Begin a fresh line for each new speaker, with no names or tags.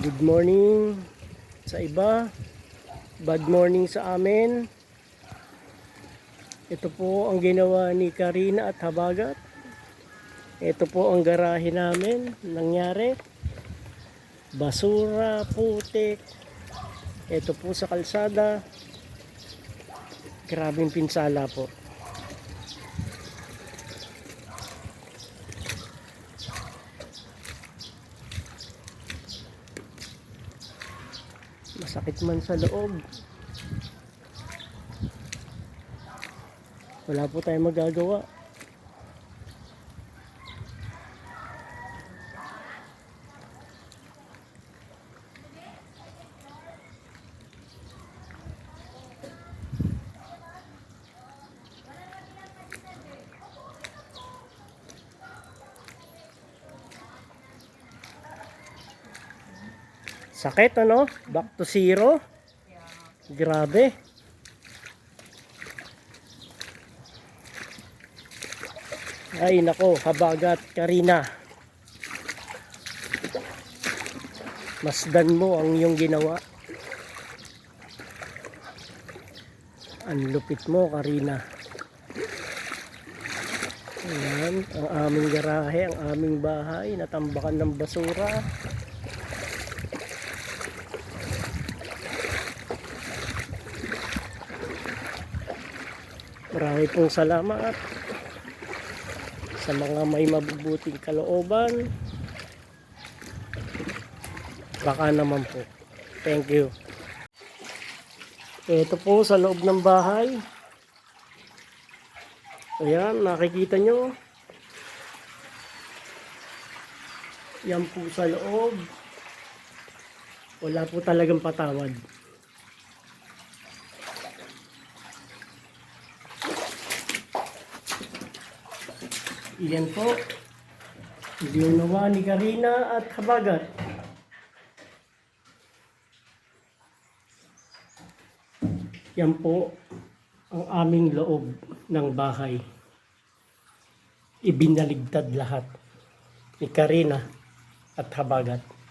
Good morning sa iba, bad morning sa amin. Ito po ang ginawa ni Karina at Habagat. Ito po ang garahe namin nangyari. Basura, putik. Ito po sa kalsada. Grabing pinsala po. Masakit man sa loob. Wala po tayong magagawa. Sakit ano? Back to zero. Grabe. Ay nako, Habagat, Karina. Masdan mo ang iyong ginawa. Ang lupit mo, Karina. Ayan, ang aming garahe, ang aming bahay, natambakan ng basura. Marami pong salamat sa mga may mabubuting kalooban. Baka naman po. Thank you. Ito po sa loob ng bahay. Ayan, nakikita nyo. Yan po sa loob. Wala po talagang patawad. Yan po. Ginawa ni Karina at Habagat. Yan po ang aming loob ng bahay. Ibinaligtad lahat ni Karina at Habagat.